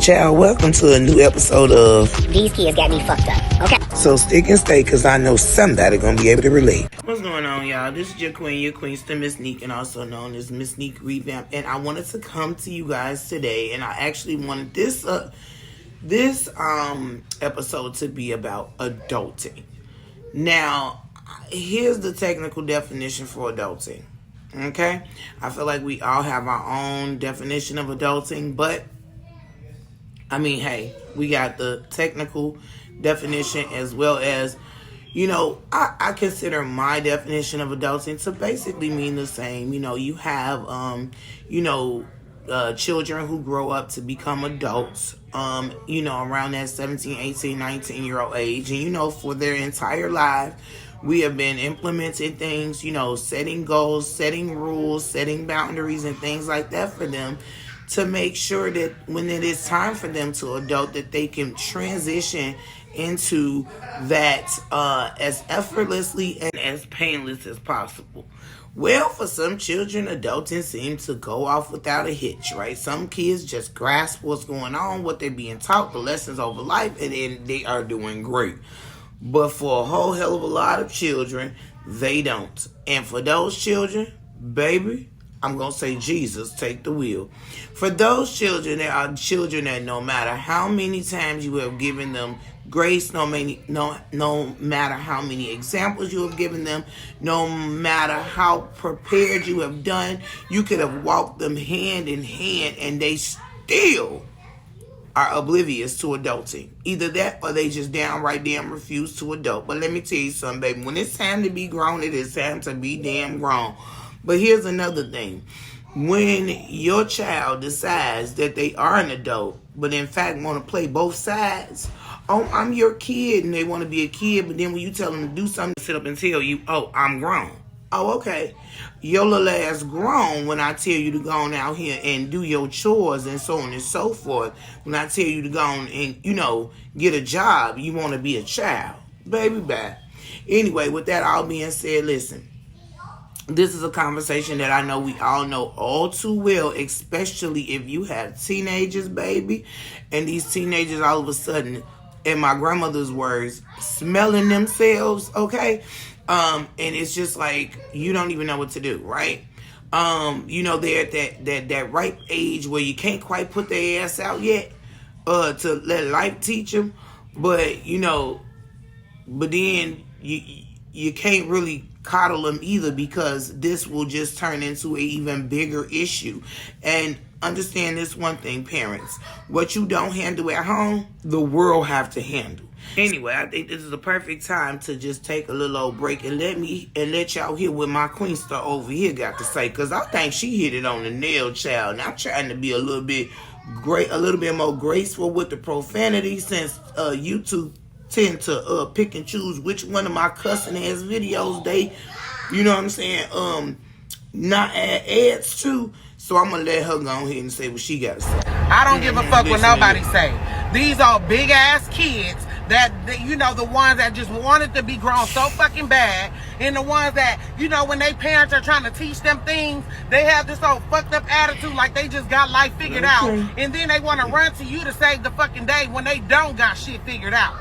child, welcome to a new episode of These Kids Got Me Fucked Up. Okay. So stick and stay, because I know somebody gonna be able to relate. What's going on, y'all? This is your queen, your queenster, MsNique, and also known as MsNiqueReVamp. And I wanted to come to you guys today, and I actually wanted this episode to be about adulting. Now, here's the technical definition for adulting. Okay? I feel like we all have our own definition of adulting, but I mean, hey, we got the technical definition as well as, you know, I consider my definition of adulting to basically mean the same. You know, you have, children who grow up to become adults, around that 17, 18, 19-year-old age. And, you know, for their entire life, we have been implementing things, you know, setting goals, setting rules, setting boundaries and things like that for them, to make sure that when it is time for them to adult, that they can transition into that as effortlessly and as painless as possible. Well, for some children, adulting seems to go off without a hitch, right? Some kids just grasp what's going on, what they're being taught, the lessons over life, and then they are doing great. But for a whole hell of a lot of children, they don't. And for those children, baby, I'm going to say, Jesus, take the wheel. For those children, there are children that no matter how many times you have given them grace, no matter how many examples you have given them, no matter how prepared you have done, you could have walked them hand in hand and they still are oblivious to adulting. Either that or they just downright damn refuse to adult. But let me tell you something, baby. When it's time to be grown, it is time to be damn grown. But here's another thing. When your child decides that they are an adult, but in fact want to play both sides, oh, I'm your kid, and they want to be a kid, but then when you tell them to do something, they sit up and tell you, oh, I'm grown. Oh, okay. Your little ass grown when I tell you to go on out here and do your chores and so on and so forth. When I tell you to go on and, get a job, you want to be a child. Baby, bye. Anyway, with that all being said, listen. This is a conversation that I know we all know all too well, especially if you have teenagers, baby, and these teenagers all of a sudden, in my grandmother's words, smelling themselves, okay? And it's just like, you don't even know what to do, right? They're at that ripe age where you can't quite put their ass out yet to let life teach them, but then you can't really coddle them either, because this will just turn into an even bigger issue. And understand this one thing, parents. What you don't handle at home, the world have to handle. Anyway, I think this is the perfect time to just take a little old break and let y'all hear what my queen star over here got to say, because I think she hit it on the nail, child. Now I'm trying to be a little bit more graceful with the profanity, since YouTube tend to pick and choose which one of my cussing ass videos they, not add ads to. So I'm gonna let her go ahead and say what she gotta say. I don't give a fuck what nobody say. These are big ass kids that the ones that just wanted to be grown so fucking bad, and the ones that, when their parents are trying to teach them things, they have this old fucked up attitude like they just got life figured out, and then they want to run to you to save the fucking day when they don't got shit figured out.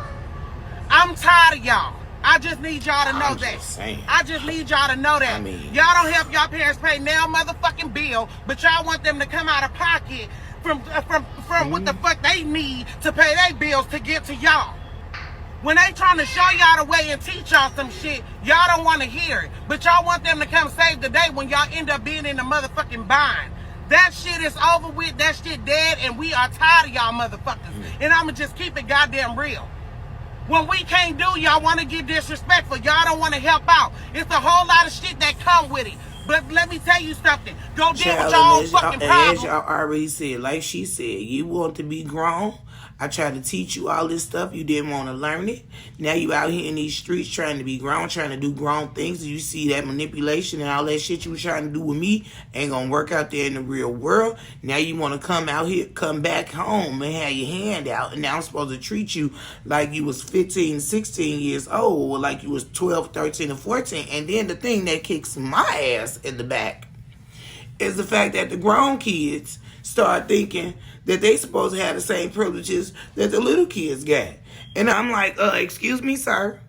I'm tired of y'all. I just need y'all to know that. I just need y'all to know that. Y'all don't help y'all parents pay now motherfucking bill, but y'all want them to come out of pocket from what the fuck they need to pay their bills to get to y'all. When they trying to show y'all the way and teach y'all some shit, y'all don't want to hear it. But y'all want them to come save the day when y'all end up being in the motherfucking bind. That shit is over with. That shit dead, and we are tired of y'all motherfuckers. And I'ma just keep it goddamn real. When we can't do, y'all want to get disrespectful. Y'all don't want to help out. It's a whole lot of shit that come with it. But let me tell you something. Go deal with your own fucking problems. As y'all already said, like she said, you want to be grown. I tried to teach you all this stuff. You didn't want to learn it. Now you out here in these streets trying to be grown, trying to do grown things. You see that manipulation and all that shit you was trying to do with me ain't going to work out there in the real world. Now you want to come out here, come back home and have your hand out. And now I'm supposed to treat you like you was 15, 16 years old, or like you was 12, 13, or 14. And then the thing that kicks my ass in the back is the fact that the grown kids start thinking that they supposed to have the same privileges that the little kids got. And I'm like, excuse me, sir.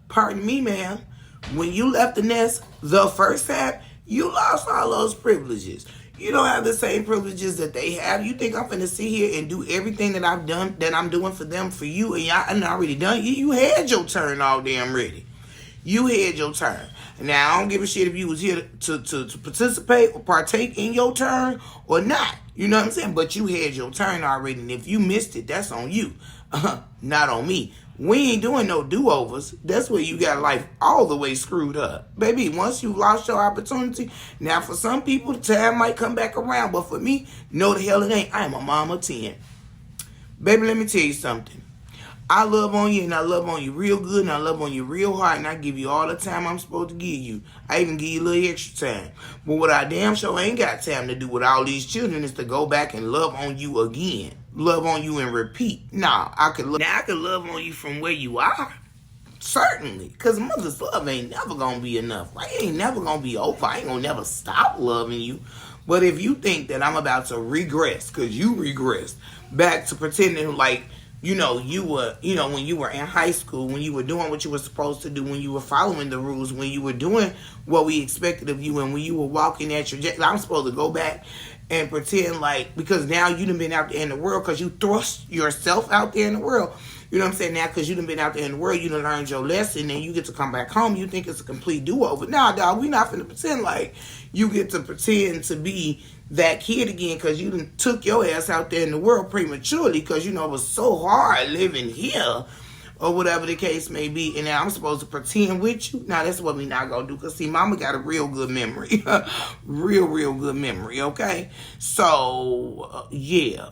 Pardon me, ma'am. When you left the nest the first time, you lost all those privileges. You don't have the same privileges that they have. You think I'm finna sit here and do everything that I've done, that I'm doing for them, for you, and y'all and already done? You had your turn all damn ready. You had your turn. Now, I don't give a shit if you was here to participate or partake in your turn or not. You know what I'm saying? But you had your turn already, and if you missed it, that's on you. Not on me. We ain't doing no do-overs. That's where you got life all the way screwed up. Baby, once you lost your opportunity, now for some people, the time might come back around. But for me, no the hell it ain't. I am a mom of 10. Baby, let me tell you something. I love on you, and I love on you real good, and I love on you real hard, and I give you all the time I'm supposed to give you. I even give you a little extra time. But what I damn sure ain't got time to do with all these children is to go back and love on you again. Love on you and repeat. Nah, I could love on you from where you are. Certainly. Because mother's love ain't never going to be enough. I ain't never going to be over. I ain't going to never stop loving you. But if you think that I'm about to regress, because you regressed, back to pretending like, you know, you were, you know, when you were in high school, when you were doing what you were supposed to do, when you were following the rules, when you were doing what we expected of you, and when you were walking at your I'm supposed to go back and pretend like, because now you done been out there in the world, because you thrust yourself out there in the world. You know what I'm saying? Now, because you done been out there in the world, you done learned your lesson, and you get to come back home, you think it's a complete do-over. Nah, dog, we not finna pretend like you get to pretend to be that kid again, because you done took your ass out there in the world prematurely, because, you know, it was so hard living here, or whatever the case may be, and now I'm supposed to pretend with you? Now, that's what we not gonna do, because, see, mama got a real good memory. real good memory, okay? So, yeah.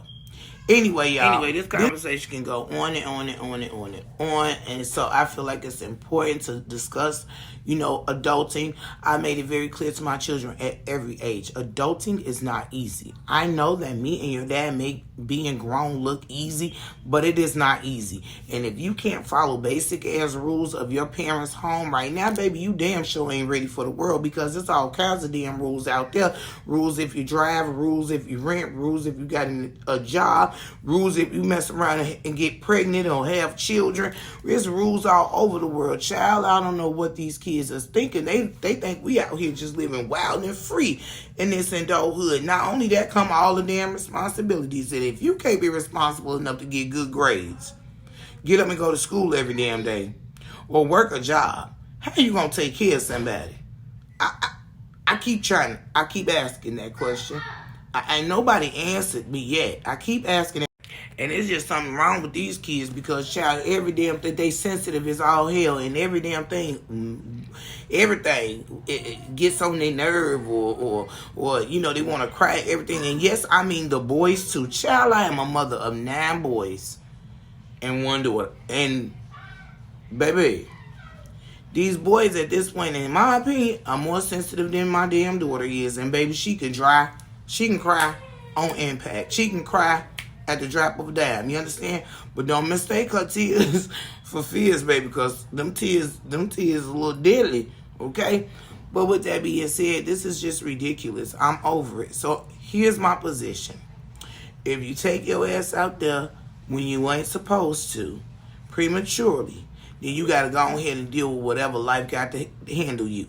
Anyway, y'all. Anyway, this conversation can go on and on and on and on and on. And so I feel like it's important to discuss, you know, adulting. I made it very clear to my children at every age. Adulting is not easy. I know that me and your dad make being grown look easy, but it is not easy. And if you can't follow basic ass rules of your parents' home right now, baby, you damn sure ain't ready for the world, because there's all kinds of damn rules out there. Rules if you drive, rules if you rent, rules if you got a job, rules if you mess around and get pregnant or have children. There's rules all over the world. Child, I don't know what these kids are thinking. They think we out here just living wild and free in this adulthood. Not only that, come all the damn responsibilities. And if you can't be responsible enough to get good grades, get up and go to school every damn day, or work a job, how you gonna take care of somebody? I keep asking that question. Ain't nobody answered me yet. I keep asking it. And it's just something wrong with these kids, because, child, every damn thing, they sensitive as all hell, and every damn thing, everything, it gets on their nerve, or you know, they want to cry, everything. And yes, I mean the boys too. Child, I am a mother of 9 boys and 1 daughter. And, baby, these boys at this point, in my opinion, are more sensitive than my damn daughter is. And, baby, she can cry on impact. She can cry at the drop of a dime. You understand? But don't mistake her tears for fears, baby, because them tears a little deadly, okay? But with that being said, this is just ridiculous. I'm over it. So here's my position. If you take your ass out there when you ain't supposed to, prematurely, then you got to go ahead and deal with whatever life got to handle you.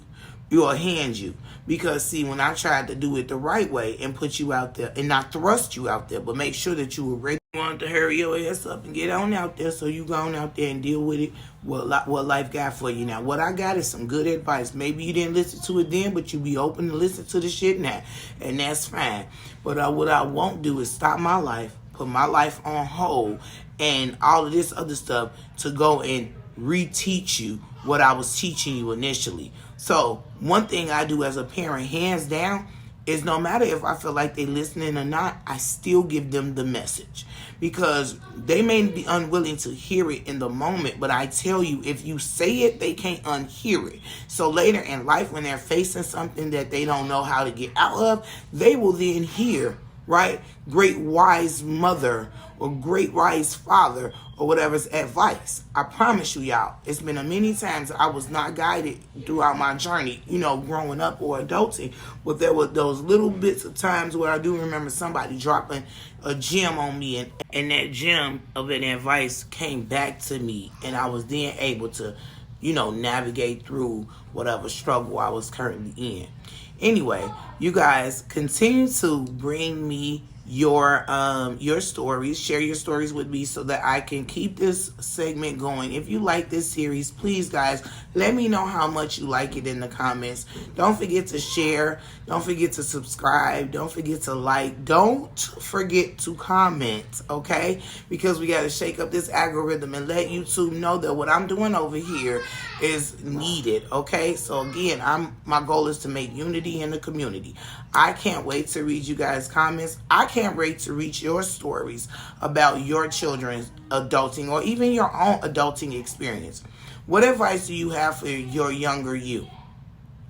Or hand you. Because, see, when I tried to do it the right way and put you out there, and not thrust you out there, but make sure that you were ready, you wanted to hurry your ass up and get on out there, so you go on out there and deal with it, what life got for you. Now, what I got is some good advice. Maybe you didn't listen to it then, but you be open to listen to the shit now, and that's fine. But what I won't do is stop my life, put my life on hold, and all of this other stuff to go and reteach you what I was teaching you initially. So one thing I do as a parent, hands down, is no matter if I feel like they listening or not, I still give them the message. Because they may be unwilling to hear it in the moment, but I tell you, if you say it, they can't unhear it. So later in life, when they're facing something that they don't know how to get out of, they will then hear, right, great wise mother or great wise father or whatever's advice. I promise you, y'all, it's been a many times I was not guided throughout my journey, you know, growing up or adulting, but there were those little bits of times where I do remember somebody dropping a gem on me, and that gem of an advice came back to me, and I was then able to, navigate through whatever struggle I was currently in. Anyway, you guys continue to bring me your stories. Share your stories with me so that I can keep this segment going. If you like this series, please guys, let me know how much you like it in the comments. Don't forget to share. Don't forget to subscribe. Don't forget to like. Don't forget to comment, okay? Because we got to shake up this algorithm and let YouTube know that what I'm doing over here is needed, okay? So again, my goal is to make unity in the community. I can't wait to read you guys' comments. I can't wait to read your stories about your children's adulting or even your own adulting experience. What advice do you have for your younger you?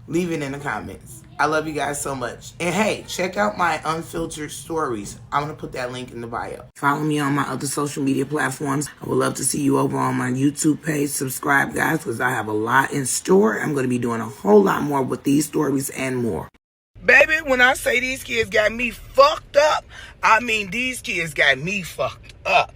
Leave it in the comments. I love you guys so much. And hey, check out my unfiltered stories. I'm going to put that link in the bio. Follow me on my other social media platforms. I would love to see you over on my YouTube page. Subscribe, guys, because I have a lot in store. I'm going to be doing a whole lot more with these stories and more. Baby, when I say these kids got me fucked up, I mean these kids got me fucked up.